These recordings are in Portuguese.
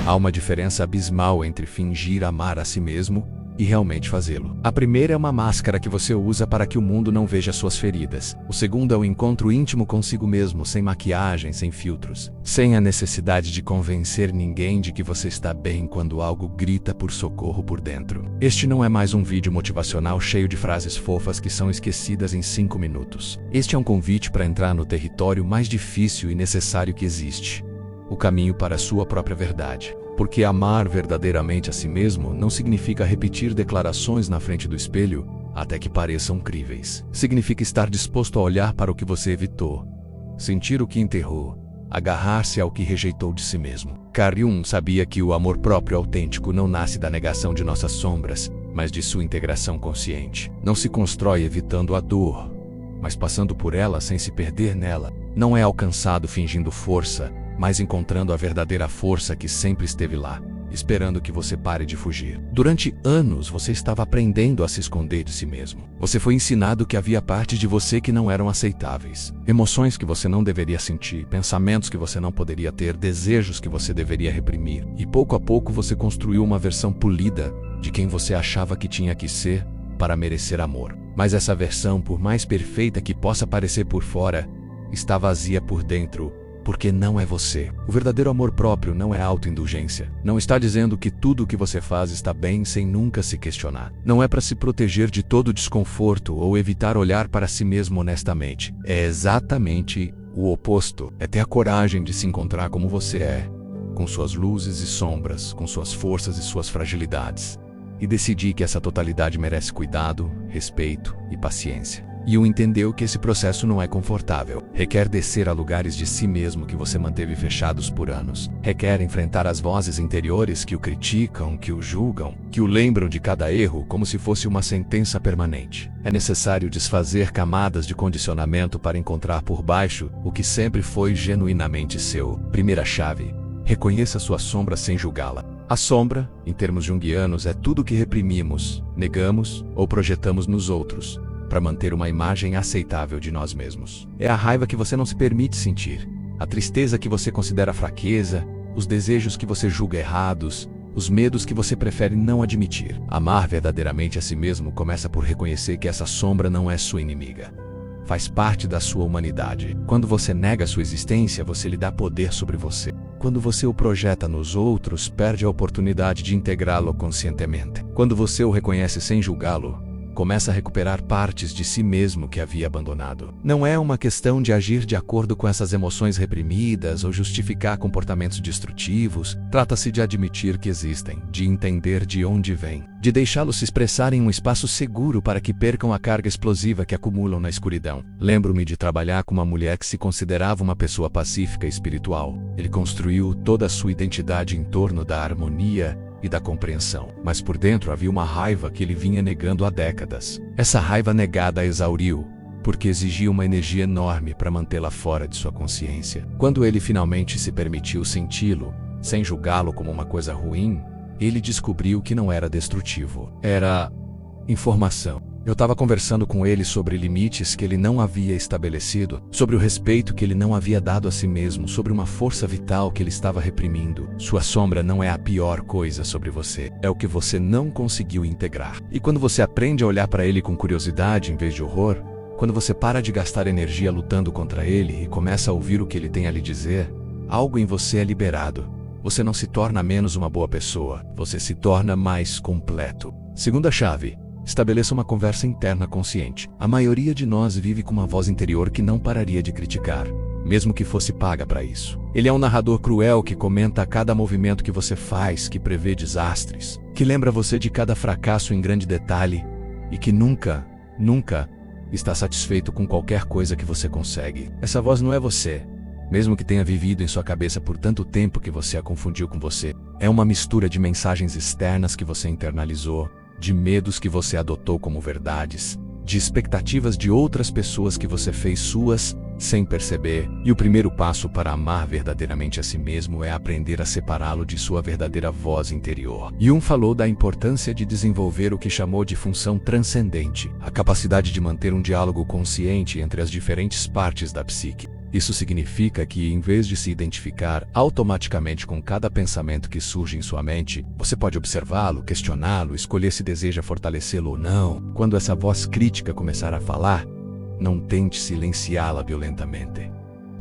Há uma diferença abismal entre fingir amar a si mesmo e realmente fazê-lo. A primeira é uma máscara que você usa para que o mundo não veja suas feridas. O segundo é o encontro íntimo consigo mesmo, sem maquiagem, sem filtros, sem a necessidade de convencer ninguém de que você está bem quando algo grita por socorro por dentro. Este não é mais um vídeo motivacional cheio de frases fofas que são esquecidas em 5 minutos. Este é um convite para entrar no território mais difícil e necessário que existe: o caminho para a sua própria verdade. Porque amar verdadeiramente a si mesmo não significa repetir declarações na frente do espelho até que pareçam críveis. Significa estar disposto a olhar para o que você evitou, sentir o que enterrou, agarrar-se ao que rejeitou de si mesmo. Carl Jung sabia que o amor próprio autêntico não nasce da negação de nossas sombras, mas de sua integração consciente. Não se constrói evitando a dor, mas passando por ela sem se perder nela. Não é alcançado fingindo força, mas encontrando a verdadeira força que sempre esteve lá, esperando que você pare de fugir. Durante anos você estava aprendendo a se esconder de si mesmo. Você foi ensinado que havia partes de você que não eram aceitáveis, emoções que você não deveria sentir, pensamentos que você não poderia ter, desejos que você deveria reprimir. E pouco a pouco você construiu uma versão polida de quem você achava que tinha que ser para merecer amor. Mas essa versão, por mais perfeita que possa parecer por fora, está vazia por dentro, porque não é você. O verdadeiro amor próprio não é autoindulgência. Não está dizendo que tudo o que você faz está bem sem nunca se questionar. Não é para se proteger de todo desconforto ou evitar olhar para si mesmo honestamente. É exatamente o oposto. É ter a coragem de se encontrar como você é, com suas luzes e sombras, com suas forças e suas fragilidades, e decidir que essa totalidade merece cuidado, respeito e paciência. Jung entendeu que esse processo não é confortável. Requer descer a lugares de si mesmo que você manteve fechados por anos. Requer enfrentar as vozes interiores que o criticam, que o julgam, que o lembram de cada erro como se fosse uma sentença permanente. É necessário desfazer camadas de condicionamento para encontrar por baixo o que sempre foi genuinamente seu. Primeira chave: reconheça sua sombra sem julgá-la. A sombra, em termos junguianos, é tudo que reprimimos, negamos ou projetamos nos outros, para manter uma imagem aceitável de nós mesmos. É a raiva que você não se permite sentir, a tristeza que você considera fraqueza, os desejos que você julga errados, os medos que você prefere não admitir. Amar verdadeiramente a si mesmo começa por reconhecer que essa sombra não é sua inimiga. Faz parte da sua humanidade. Quando você nega sua existência, você lhe dá poder sobre você. Quando você o projeta nos outros, perde a oportunidade de integrá-lo conscientemente. Quando você o reconhece sem julgá-lo, começa a recuperar partes de si mesmo que havia abandonado. Não é uma questão de agir de acordo com essas emoções reprimidas ou justificar comportamentos destrutivos. Trata-se de admitir que existem, de entender de onde vêm, de deixá-los se expressar em um espaço seguro para que percam a carga explosiva que acumulam na escuridão. Lembro-me de trabalhar com uma mulher que se considerava uma pessoa pacífica e espiritual. Ele construiu toda a sua identidade em torno da harmonia e da compreensão. Mas por dentro havia uma raiva que ele vinha negando há décadas. Essa raiva negada a exauriu, porque exigia uma energia enorme para mantê-la fora de sua consciência. Quando ele finalmente se permitiu senti-lo, sem julgá-lo como uma coisa ruim, ele descobriu que não era destrutivo. Era informação. Eu estava conversando com ele sobre limites que ele não havia estabelecido, sobre o respeito que ele não havia dado a si mesmo, sobre uma força vital que ele estava reprimindo. Sua sombra não é a pior coisa sobre você, é o que você não conseguiu integrar. E quando você aprende a olhar para ele com curiosidade em vez de horror, quando você para de gastar energia lutando contra ele e começa a ouvir o que ele tem a lhe dizer, algo em você é liberado. Você não se torna menos uma boa pessoa, você se torna mais completo. Segunda chave: estabeleça uma conversa interna consciente. A maioria de nós vive com uma voz interior que não pararia de criticar, mesmo que fosse paga para isso. Ele é um narrador cruel que comenta a cada movimento que você faz, que prevê desastres, que lembra você de cada fracasso em grande detalhe e que nunca está satisfeito com qualquer coisa que você consegue. Essa voz não é você, mesmo que tenha vivido em sua cabeça por tanto tempo que você a confundiu com você. É uma mistura de mensagens externas que você internalizou, de medos que você adotou como verdades, de expectativas de outras pessoas que você fez suas sem perceber. E o primeiro passo para amar verdadeiramente a si mesmo é aprender a separá-lo de sua verdadeira voz interior. Jung falou da importância de desenvolver o que chamou de função transcendente, a capacidade de manter um diálogo consciente entre as diferentes partes da psique. Isso significa que, em vez de se identificar automaticamente com cada pensamento que surge em sua mente, você pode observá-lo, questioná-lo, escolher se deseja fortalecê-lo ou não. Quando essa voz crítica começar a falar, não tente silenciá-la violentamente.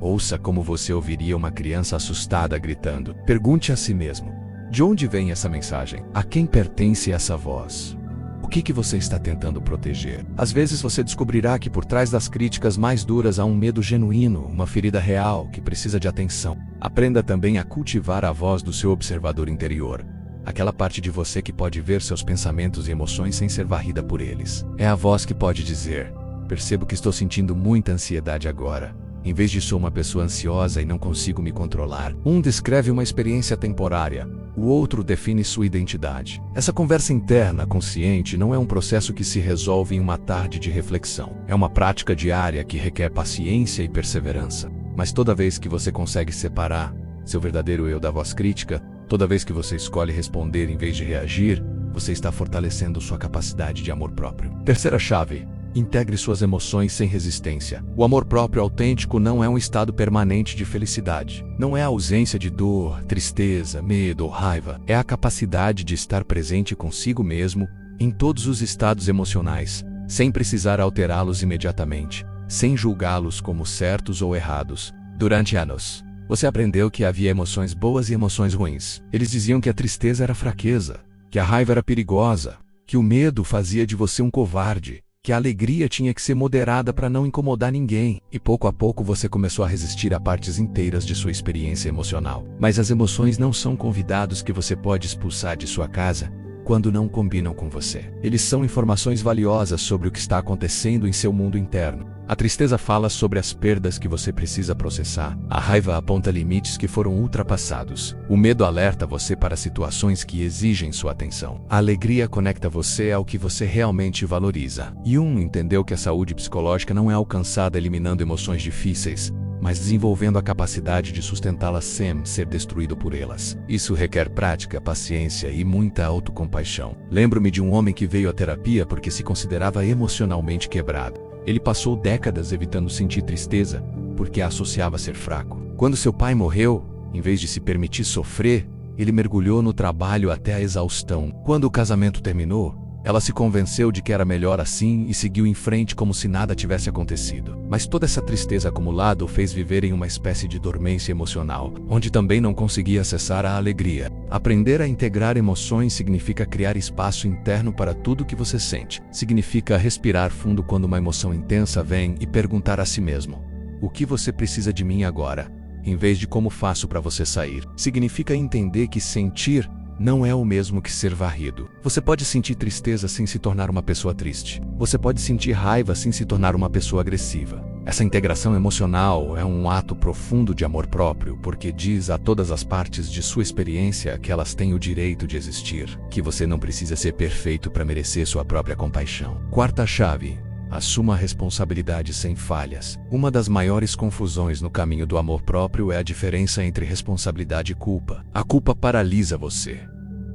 Ouça como você ouviria uma criança assustada gritando. Pergunte a si mesmo: de onde vem essa mensagem? A quem pertence essa voz? O que você está tentando proteger? Às vezes você descobrirá que por trás das críticas mais duras há um medo genuíno, uma ferida real que precisa de atenção. Aprenda também a cultivar a voz do seu observador interior. Aquela parte de você que pode ver seus pensamentos e emoções sem ser varrida por eles. É a voz que pode dizer: percebo que estou sentindo muita ansiedade agora. Em vez de sou uma pessoa ansiosa e não consigo me controlar. Um descreve uma experiência temporária, o outro define sua identidade. Essa conversa interna consciente não é um processo que se resolve em uma tarde de reflexão. É uma prática diária que requer paciência e perseverança. Mas toda vez que você consegue separar seu verdadeiro eu da voz crítica, toda vez que você escolhe responder em vez de reagir, você está fortalecendo sua capacidade de amor próprio. Terceira chave: integre suas emoções sem resistência. O amor próprio autêntico não é um estado permanente de felicidade. Não é a ausência de dor, tristeza, medo ou raiva. É a capacidade de estar presente consigo mesmo em todos os estados emocionais, sem precisar alterá-los imediatamente, sem julgá-los como certos ou errados. Durante anos, você aprendeu que havia emoções boas e emoções ruins. Eles diziam que a tristeza era fraqueza, que a raiva era perigosa, que o medo fazia de você um covarde, que a alegria tinha que ser moderada para não incomodar ninguém. E pouco a pouco você começou a resistir a partes inteiras de sua experiência emocional. Mas as emoções não são convidados que você pode expulsar de sua casa quando não combinam com você. Eles são informações valiosas sobre o que está acontecendo em seu mundo interno. A tristeza fala sobre as perdas que você precisa processar. A raiva aponta limites que foram ultrapassados. O medo alerta você para situações que exigem sua atenção. A alegria conecta você ao que você realmente valoriza. Jung entendeu que a saúde psicológica não é alcançada eliminando emoções difíceis, mas desenvolvendo a capacidade de sustentá-las sem ser destruído por elas. Isso requer prática, paciência e muita autocompaixão. Lembro-me de um homem que veio à terapia porque se considerava emocionalmente quebrado. Ele passou décadas evitando sentir tristeza, porque a associava a ser fraco. Quando seu pai morreu, em vez de se permitir sofrer, ele mergulhou no trabalho até a exaustão. Quando o casamento terminou, ela se convenceu de que era melhor assim e seguiu em frente como se nada tivesse acontecido. Mas toda essa tristeza acumulada o fez viver em uma espécie de dormência emocional, onde também não conseguia acessar a alegria. Aprender a integrar emoções significa criar espaço interno para tudo que você sente. Significa respirar fundo quando uma emoção intensa vem e perguntar a si mesmo: o que você precisa de mim agora, em vez de como faço para você sair. Significa entender que sentir não é o mesmo que ser varrido. Você pode sentir tristeza sem se tornar uma pessoa triste. Você pode sentir raiva sem se tornar uma pessoa agressiva. Essa integração emocional é um ato profundo de amor próprio, porque diz a todas as partes de sua experiência que elas têm o direito de existir, que você não precisa ser perfeito para merecer sua própria compaixão. Quarta chave: assuma a responsabilidade sem falhas. Uma das maiores confusões no caminho do amor próprio é a diferença entre responsabilidade e culpa. A culpa paralisa você.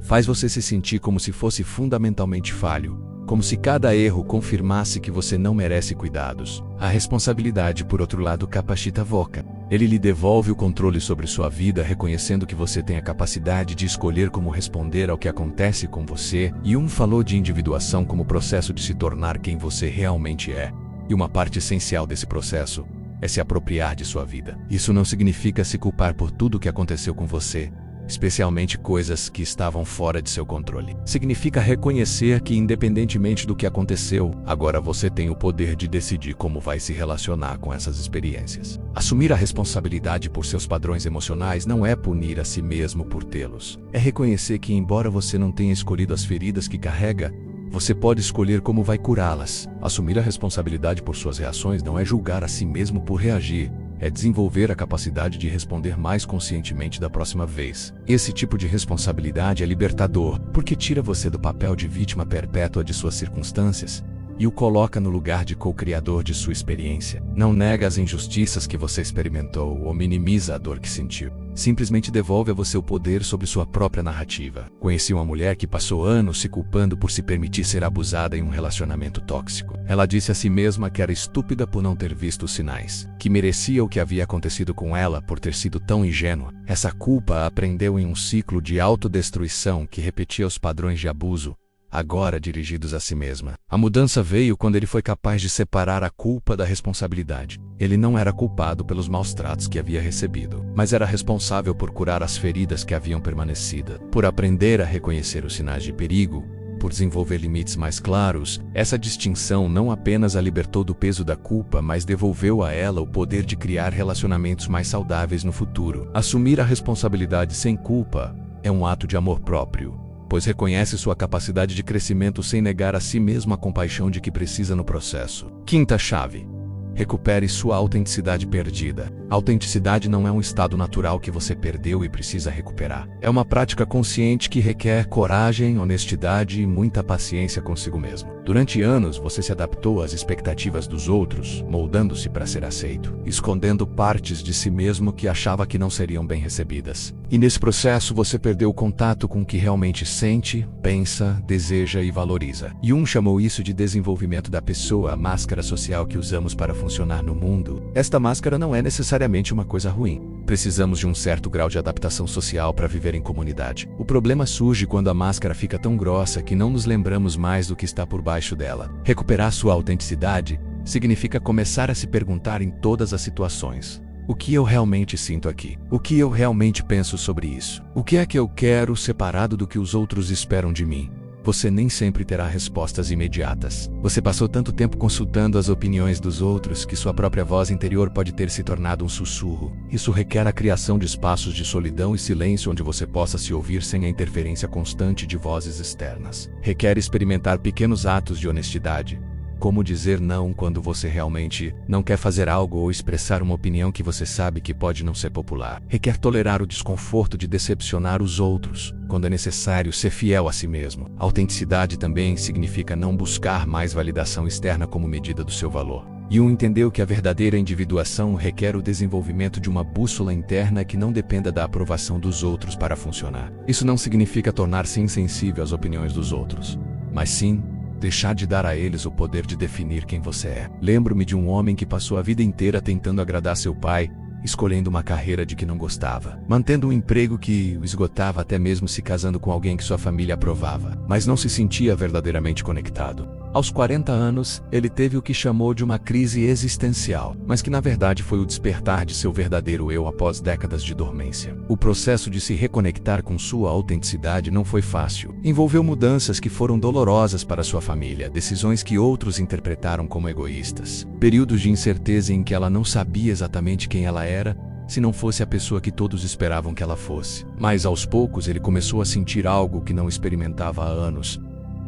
Faz você se sentir como se fosse fundamentalmente falho, como se cada erro confirmasse que você não merece cuidados. A responsabilidade, por outro lado, capacita voca. Ele lhe devolve o controle sobre sua vida, reconhecendo que você tem a capacidade de escolher como responder ao que acontece com você. E falou de individuação como processo de se tornar quem você realmente é. E uma parte essencial desse processo é se apropriar de sua vida. Isso não significa se culpar por tudo que aconteceu com você, especialmente coisas que estavam fora de seu controle. Significa reconhecer que, independentemente do que aconteceu, agora você tem o poder de decidir como vai se relacionar com essas experiências. Assumir a responsabilidade por seus padrões emocionais não é punir a si mesmo por tê-los. É reconhecer que, embora você não tenha escolhido as feridas que carrega, você pode escolher como vai curá-las. Assumir a responsabilidade por suas reações não é julgar a si mesmo por reagir. É desenvolver a capacidade de responder mais conscientemente da próxima vez. Esse tipo de responsabilidade é libertador, porque tira você do papel de vítima perpétua de suas circunstâncias e o coloca no lugar de co-criador de sua experiência. Não nega as injustiças que você experimentou ou minimiza a dor que sentiu. simplesmente devolve a você o poder sobre sua própria narrativa. Conheci uma mulher que passou anos se culpando por se permitir ser abusada em um relacionamento tóxico. Ela disse a si mesma que era estúpida por não ter visto os sinais, que merecia o que havia acontecido com ela por ter sido tão ingênua. Essa culpa a prendeu em um ciclo de autodestruição que repetia os padrões de abuso, agora dirigidos a si mesma. A mudança veio quando ele foi capaz de separar a culpa da responsabilidade. Ele não era culpado pelos maus tratos que havia recebido, mas era responsável por curar as feridas que haviam permanecido, por aprender a reconhecer os sinais de perigo, por desenvolver limites mais claros. Essa distinção não apenas a libertou do peso da culpa, mas devolveu a ela o poder de criar relacionamentos mais saudáveis no futuro. Assumir a responsabilidade sem culpa é um ato de amor próprio, pois reconhece sua capacidade de crescimento sem negar a si mesmo a compaixão de que precisa no processo. Quinta chave: recupere sua autenticidade perdida. A autenticidade não é um estado natural que você perdeu e precisa recuperar. É uma prática consciente que requer coragem, honestidade e muita paciência consigo mesmo. Durante anos, você se adaptou às expectativas dos outros, moldando-se para ser aceito, escondendo partes de si mesmo que achava que não seriam bem recebidas. E nesse processo, você perdeu o contato com o que realmente sente, pensa, deseja e valoriza. Jung chamou isso de desenvolvimento da pessoa, a máscara social que usamos para funcionar no mundo. Esta máscara não é necessariamente uma coisa ruim. Precisamos de um certo grau de adaptação social para viver em comunidade. O problema surge quando a máscara fica tão grossa que não nos lembramos mais do que está por baixo dela. Recuperar sua autenticidade significa começar a se perguntar em todas as situações: o que eu realmente sinto aqui? O que eu realmente penso sobre isso? O que é que eu quero separado do que os outros esperam de mim? Você nem sempre terá respostas imediatas. Você passou tanto tempo consultando as opiniões dos outros que sua própria voz interior pode ter se tornado um sussurro. Isso requer a criação de espaços de solidão e silêncio onde você possa se ouvir sem a interferência constante de vozes externas. Requer experimentar pequenos atos de honestidade, como dizer não quando você realmente não quer fazer algo ou expressar uma opinião que você sabe que pode não ser popular. Requer tolerar o desconforto de decepcionar os outros, quando é necessário ser fiel a si mesmo. Autenticidade também significa não buscar mais validação externa como medida do seu valor. Jung entendeu que a verdadeira individuação requer o desenvolvimento de uma bússola interna que não dependa da aprovação dos outros para funcionar. Isso não significa tornar-se insensível às opiniões dos outros, mas sim deixar de dar a eles o poder de definir quem você é. Lembro-me de um homem que passou a vida inteira tentando agradar seu pai, escolhendo uma carreira de que não gostava, mantendo um emprego que o esgotava, até mesmo se casando com alguém que sua família aprovava, mas não se sentia verdadeiramente conectado. Aos 40 anos, ele teve o que chamou de uma crise existencial, mas que na verdade foi o despertar de seu verdadeiro eu após décadas de dormência. O processo de se reconectar com sua autenticidade não foi fácil. Envolveu mudanças que foram dolorosas para sua família, decisões que outros interpretaram como egoístas, períodos de incerteza em que ela não sabia exatamente quem ela era, se não fosse a pessoa que todos esperavam que ela fosse. Mas aos poucos ele começou a sentir algo que não experimentava há anos: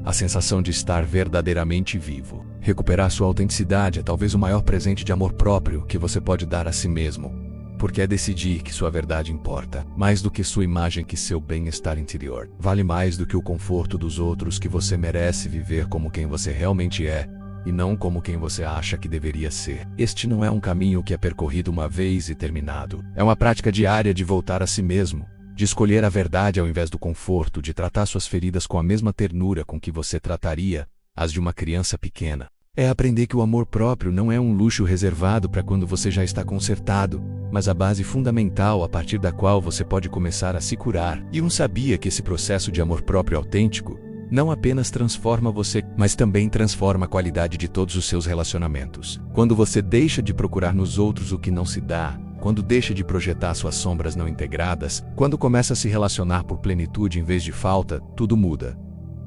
a sensação de estar verdadeiramente vivo. Recuperar sua autenticidade é talvez o maior presente de amor próprio que você pode dar a si mesmo, porque é decidir que sua verdade importa, mais do que sua imagem, que seu bem-estar interior. Vale mais do que o conforto dos outros, que você merece viver como quem você realmente é, e não como quem você acha que deveria ser. Este não é um caminho que é percorrido uma vez e terminado. É uma prática diária de voltar a si mesmo, de escolher a verdade ao invés do conforto, de tratar suas feridas com a mesma ternura com que você trataria as de uma criança pequena. É aprender que o amor próprio não é um luxo reservado para quando você já está consertado, mas a base fundamental a partir da qual você pode começar a se curar. E sabia que esse processo de amor próprio autêntico não apenas transforma você, mas também transforma a qualidade de todos os seus relacionamentos. Quando você deixa de procurar nos outros o que não se dá, quando deixa de projetar suas sombras não integradas, quando começa a se relacionar por plenitude em vez de falta, tudo muda.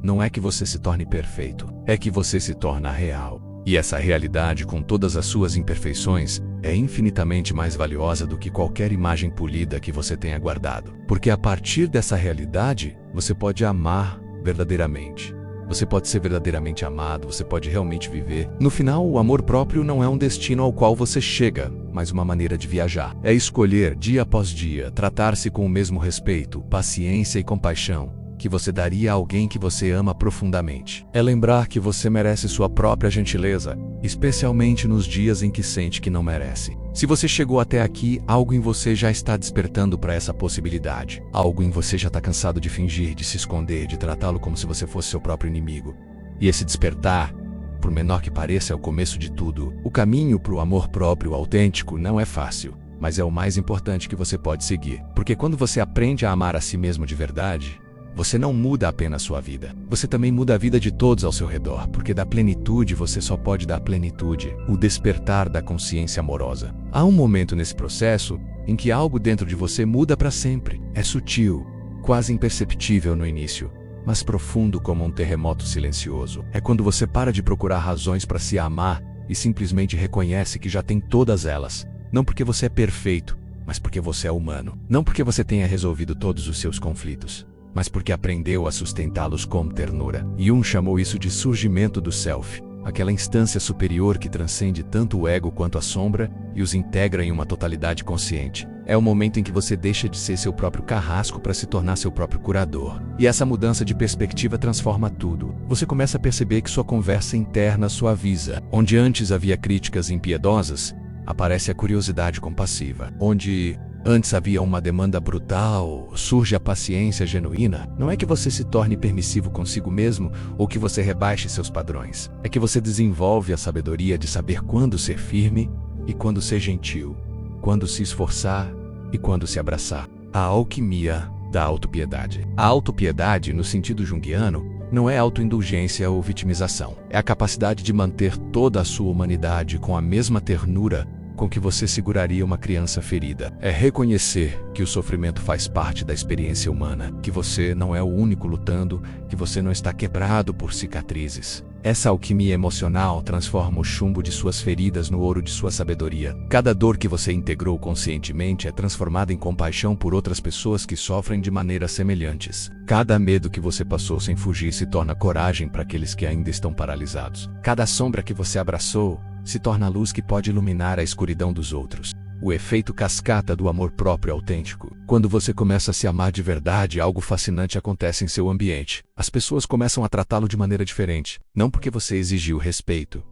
Não é que você se torne perfeito, é que você se torna real. E essa realidade, com todas as suas imperfeições, é infinitamente mais valiosa do que qualquer imagem polida que você tenha guardado. Porque a partir dessa realidade, você pode amar verdadeiramente. Você pode ser verdadeiramente amado, você pode realmente viver. No final, o amor próprio não é um destino ao qual você chega, mas uma maneira de viajar. É escolher, dia após dia, tratar-se com o mesmo respeito, paciência e compaixão, que você daria a alguém que você ama profundamente. É lembrar que você merece sua própria gentileza, especialmente nos dias em que sente que não merece. Se você chegou até aqui, algo em você já está despertando para essa possibilidade. Algo em você já está cansado de fingir, de se esconder, de tratá-lo como se você fosse seu próprio inimigo. E esse despertar, por menor que pareça, é o começo de tudo. O caminho para o amor próprio autêntico não é fácil, mas é o mais importante que você pode seguir. Porque quando você aprende a amar a si mesmo de verdade, você não muda apenas sua vida. Você também muda a vida de todos ao seu redor, porque da plenitude você só pode dar plenitude, o despertar da consciência amorosa. Há um momento nesse processo em que algo dentro de você muda para sempre. É sutil, quase imperceptível no início, mas profundo como um terremoto silencioso. É quando você para de procurar razões para se amar e simplesmente reconhece que já tem todas elas. Não porque você é perfeito, mas porque você é humano. Não porque você tenha resolvido todos os seus conflitos, mas porque aprendeu a sustentá-los com ternura. Jung chamou isso de surgimento do self, aquela instância superior que transcende tanto o ego quanto a sombra e os integra em uma totalidade consciente. É o momento em que você deixa de ser seu próprio carrasco para se tornar seu próprio curador. E essa mudança de perspectiva transforma tudo. Você começa a perceber que sua conversa interna suaviza. Onde antes havia críticas impiedosas, aparece a curiosidade compassiva. Onde antes havia uma demanda brutal, surge a paciência genuína. Não é que você se torne permissivo consigo mesmo ou que você rebaixe seus padrões. É que você desenvolve a sabedoria de saber quando ser firme e quando ser gentil, quando se esforçar e quando se abraçar. A alquimia da autopiedade. A autopiedade, no sentido junguiano, não é autoindulgência ou vitimização. É a capacidade de manter toda a sua humanidade com a mesma ternura com que você seguraria uma criança ferida. É reconhecer que o sofrimento faz parte da experiência humana, que você não é o único lutando, que você não está quebrado por cicatrizes. Essa alquimia emocional transforma o chumbo de suas feridas no ouro de sua sabedoria. Cada dor que você integrou conscientemente é transformada em compaixão por outras pessoas que sofrem de maneiras semelhantes. Cada medo que você passou sem fugir se torna coragem para aqueles que ainda estão paralisados. Cada sombra que você abraçou se torna a luz que pode iluminar a escuridão dos outros. O efeito cascata do amor próprio autêntico. Quando você começa a se amar de verdade, algo fascinante acontece em seu ambiente. As pessoas começam a tratá-lo de maneira diferente. Não porque você exigiu respeito,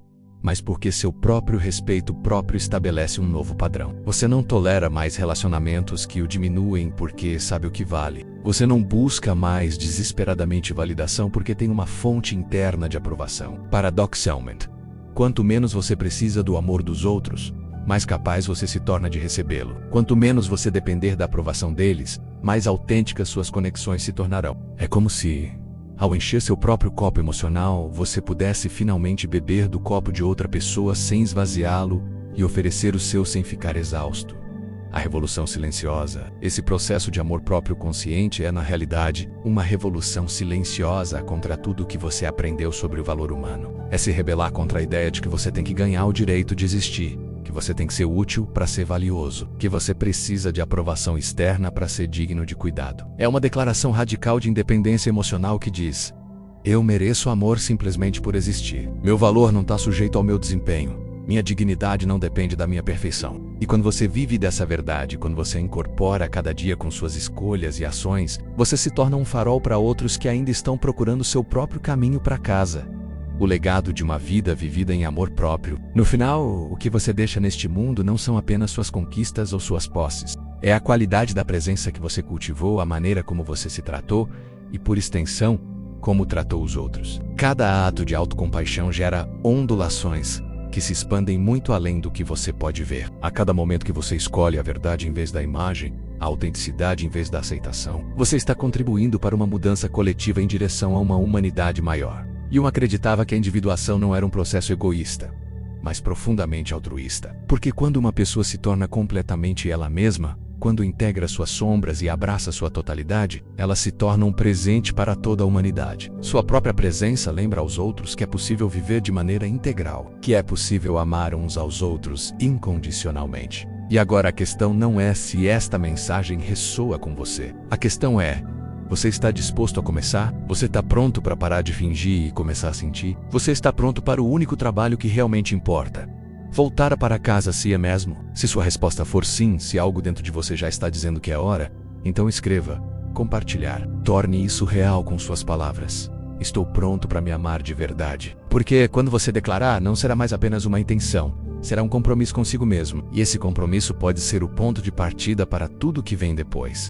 mas porque seu próprio respeito próprio estabelece um novo padrão. Você não tolera mais relacionamentos que o diminuem porque sabe o que vale. Você não busca mais desesperadamente validação porque tem uma fonte interna de aprovação. Paradoxalmente, quanto menos você precisa do amor dos outros, mais capaz você se torna de recebê-lo. Quanto menos você depender da aprovação deles, mais autênticas suas conexões se tornarão. É como se, ao encher seu próprio copo emocional, você pudesse finalmente beber do copo de outra pessoa sem esvaziá-lo e oferecer o seu sem ficar exausto. A revolução silenciosa. Esse processo de amor próprio consciente é, na realidade, uma revolução silenciosa contra tudo o que você aprendeu sobre o valor humano. É se rebelar contra a ideia de que você tem que ganhar o direito de existir, que você tem que ser útil para ser valioso, que você precisa de aprovação externa para ser digno de cuidado. É uma declaração radical de independência emocional que diz: eu mereço amor simplesmente por existir. Meu valor não está sujeito ao meu desempenho. Minha dignidade não depende da minha perfeição. E quando você vive dessa verdade, quando você incorpora cada dia com suas escolhas e ações, você se torna um farol para outros que ainda estão procurando seu próprio caminho para casa. O legado de uma vida vivida em amor próprio. No final, o que você deixa neste mundo não são apenas suas conquistas ou suas posses. É a qualidade da presença que você cultivou, a maneira como você se tratou e, por extensão, como tratou os outros. Cada ato de autocompaixão gera ondulações que se expandem muito além do que você pode ver. A cada momento que você escolhe a verdade em vez da imagem, a autenticidade em vez da aceitação, você está contribuindo para uma mudança coletiva em direção a uma humanidade maior. Jung acreditava que a individuação não era um processo egoísta, mas profundamente altruísta. Porque quando uma pessoa se torna completamente ela mesma, quando integra suas sombras e abraça sua totalidade, ela se torna um presente para toda a humanidade. Sua própria presença lembra aos outros que é possível viver de maneira integral, que é possível amar uns aos outros incondicionalmente. E agora a questão não é se esta mensagem ressoa com você. A questão é: você está disposto a começar? Você está pronto para parar de fingir e começar a sentir? Você está pronto para o único trabalho que realmente importa? Voltar para casa a si mesmo? Se sua resposta for sim, se algo dentro de você já está dizendo que é hora, então escreva: compartilhar. Torne isso real com suas palavras. Estou pronto para me amar de verdade. Porque quando você declarar, não será mais apenas uma intenção, será um compromisso consigo mesmo. E esse compromisso pode ser o ponto de partida para tudo que vem depois.